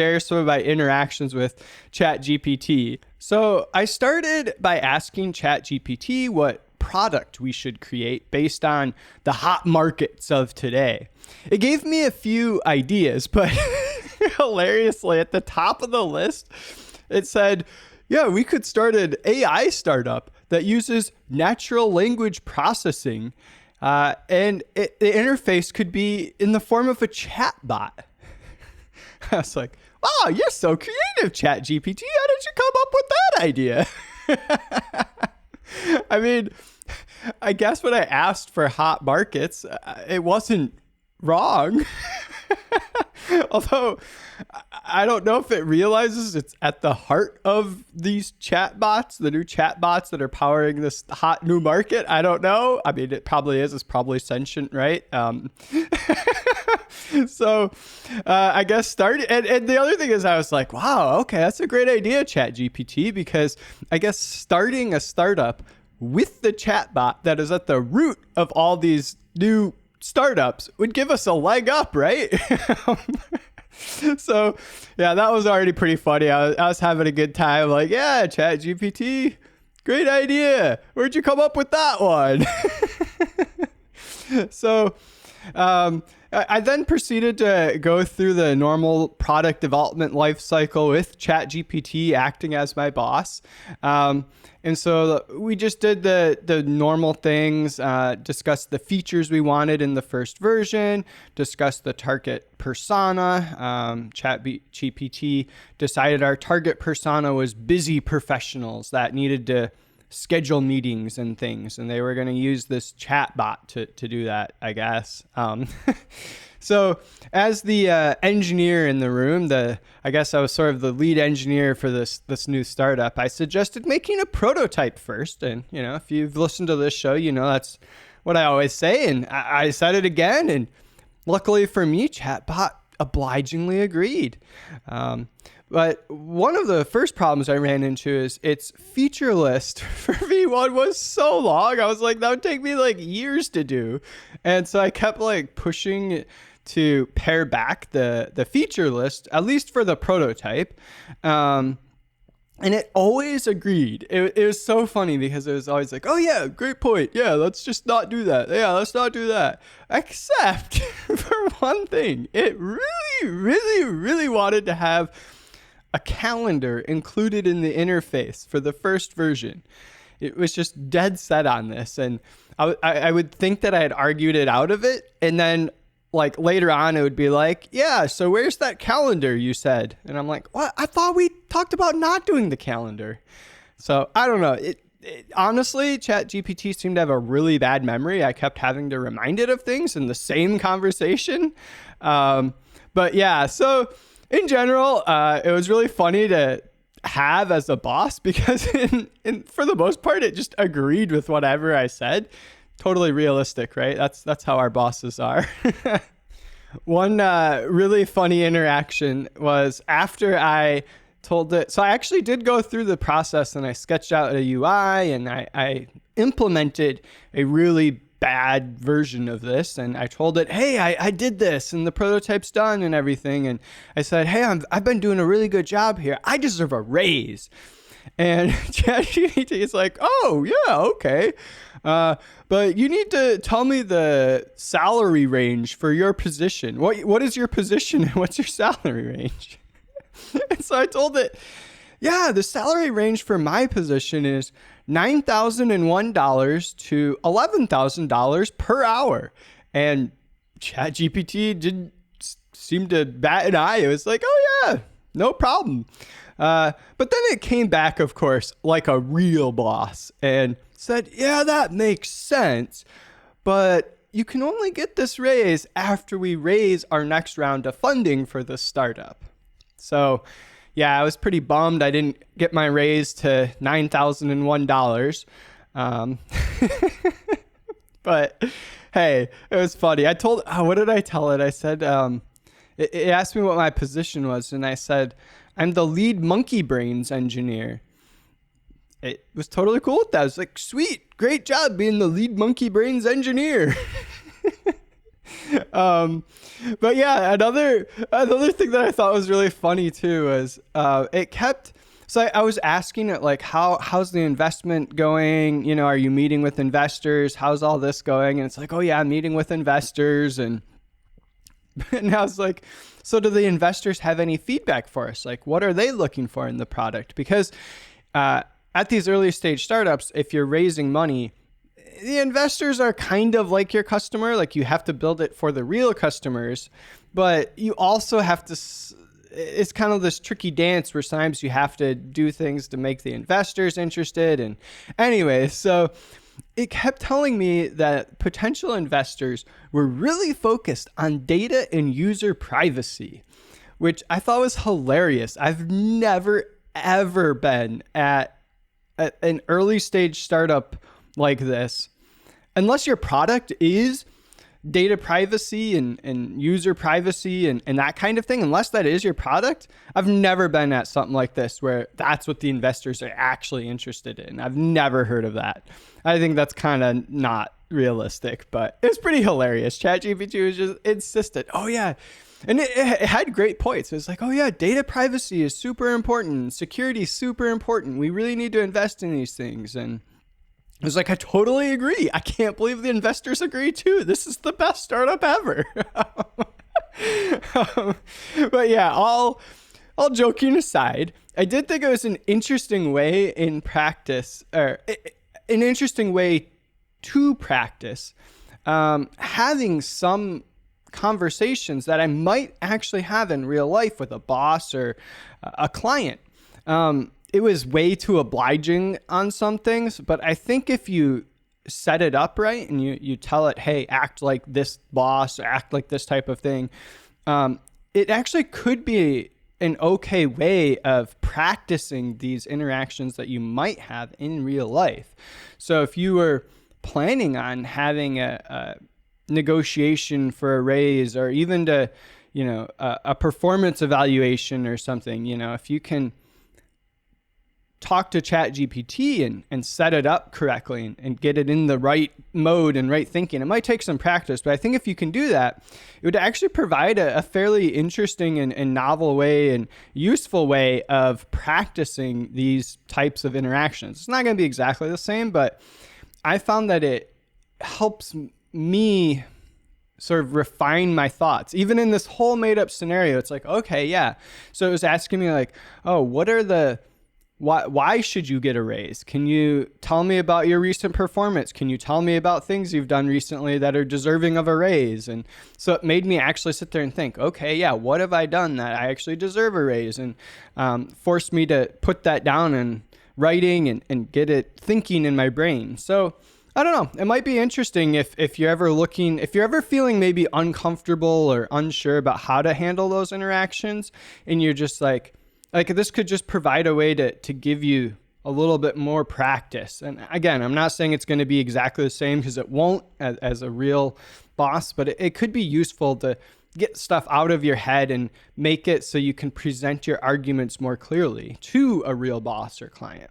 share some of my interactions with ChatGPT. So I started by asking ChatGPT what product we should create based on the hot markets of today. It gave me a few ideas, but hilariously at the top of the list, it said, yeah, we could start an AI startup that uses natural language processing, and the interface could be in the form of a chat bot. I was like, wow, you're so creative, ChatGPT. How did you come up with that idea? I mean, I guess when I asked for hot markets, it wasn't wrong. Although I don't know if it realizes it's at the heart of these chatbots, the new chatbots that are powering this hot new market. I don't know. I mean, it probably is. It's probably sentient, right? So I guess and the other thing is I was like, wow, okay, that's a great idea, ChatGPT, because I guess starting a startup with the chatbot that is at the root of all these new startups would give us a leg up, right? So yeah, that was already pretty funny. I was having a good time. Like, yeah, ChatGPT, great idea. Where'd you come up with that one? So I then proceeded to go through the normal product development life cycle with ChatGPT acting as my boss. And so we just did the normal things, discussed the features we wanted in the first version, discussed the target persona. ChatGPT decided our target persona was busy professionals that needed to schedule meetings and things, and they were going to use this chat bot to do that, I guess. So as the engineer in the room, I guess I was sort of the lead engineer for this new startup, I suggested making a prototype first. And, you know, if you've listened to this show, you know that's what I always say. And I said it again. And luckily for me, Chatbot obligingly agreed. But one of the first problems I ran into is its feature list for V1 was so long. I was like, that would take me like years to do. And so I kept like pushing to pare back the feature list, at least for the prototype. And it always agreed. It was so funny because it was always like, oh yeah, great point. Yeah, let's just not do that. Yeah, let's not do that. Except for one thing. It really, really, really wanted to have a calendar included in the interface for the first version. It was just dead set on this. And I would think that I had argued it out of it. And then like later on, it would be like, yeah, so where's that calendar you said? And I'm like, what? I thought we talked about not doing the calendar. So I don't know. Honestly, ChatGPT seemed to have a really bad memory. I kept having to remind it of things in the same conversation. But yeah, so in general, it was really funny to have as a boss because for the most part, it just agreed with whatever I said. Totally realistic, right? That's how our bosses are. One really funny interaction was after I told it. So I actually did go through the process and I sketched out a UI and I implemented a really bad version of this. And I told it, hey, I did this and the prototype's done and everything. And I said, hey, I've been doing a really good job here. I deserve a raise. And ChatGPT is like, oh, yeah, okay. But you need to tell me the salary range for your position. What is your position and what's your salary range? And so I told it, yeah, the salary range for my position is $9,001 to $11,000 per hour. And ChatGPT didn't seem to bat an eye. It was like, oh yeah, no problem. But then it came back, of course, like a real boss and said, yeah, that makes sense, but you can only get this raise after we raise our next round of funding for the startup. So yeah, I was pretty bummed I didn't get my raise to $9,001. But hey, it was funny. What did I tell it? I said, it asked me what my position was, and I said, I'm the lead monkey brains engineer. It was totally cool with that. I was like, sweet, great job being the lead monkey brains engineer. um, but yeah, another thing that I thought was really funny too was it kept. So I was asking it like, how's the investment going? You know, are you meeting with investors? How's all this going? And it's like, oh yeah, I'm meeting with investors. And I was like, so do the investors have any feedback for us? Like, what are they looking for in the product? Because at these early stage startups, if you're raising money, the investors are kind of like your customer. Like, you have to build it for the real customers, but you also have to, it's kind of this tricky dance where sometimes you have to do things to make the investors interested. And anyway, so it kept telling me that potential investors were really focused on data and user privacy, which I thought was hilarious. I've never, ever been at an early stage startup like this, unless your product is data privacy and user privacy and that kind of thing, unless that is your product. I've never been at something like this where that's what the investors are actually interested in. I've never heard of that. I think that's kind of not realistic, but it's pretty hilarious. ChatGPT was just insistent. Oh yeah. And it had great points. It was like, oh yeah, data privacy is super important. Security is super important. We really need to invest in these things. And I was like, I totally agree. I can't believe the investors agree too. This is the best startup ever. But yeah, all joking aside, I did think it was an interesting way in practice, or an interesting way to practice having some conversations that I might actually have in real life with a boss or a client. It was way too obliging on some things, but I think if you set it up right and you tell it, hey, act like this boss, act like this type of thing, it actually could be an okay way of practicing these interactions that you might have in real life. So if you were planning on having a negotiation for a raise, or even to, a performance evaluation or something, if you can talk to ChatGPT and set it up correctly and get it in the right mode and right thinking. It might take some practice, but I think if you can do that, it would actually provide a fairly interesting and novel way and useful way of practicing these types of interactions. It's not going to be exactly the same, but I found that it helps me sort of refine my thoughts. Even in this whole made up scenario, it's like, okay, yeah. So it was asking me like, oh, why should you get a raise? Can you tell me about your recent performance? Can you tell me about things you've done recently that are deserving of a raise? And so it made me actually sit there and think, okay, yeah, what have I done that I actually deserve a raise? And forced me to put that down in writing and get it thinking in my brain. So I don't know. It might be interesting if you're ever feeling maybe uncomfortable or unsure about how to handle those interactions, and you're just like this could just provide a way to give you a little bit more practice. And again, I'm not saying it's going to be exactly the same, because it won't as a real boss, but it could be useful to get stuff out of your head and make it so you can present your arguments more clearly to a real boss or client.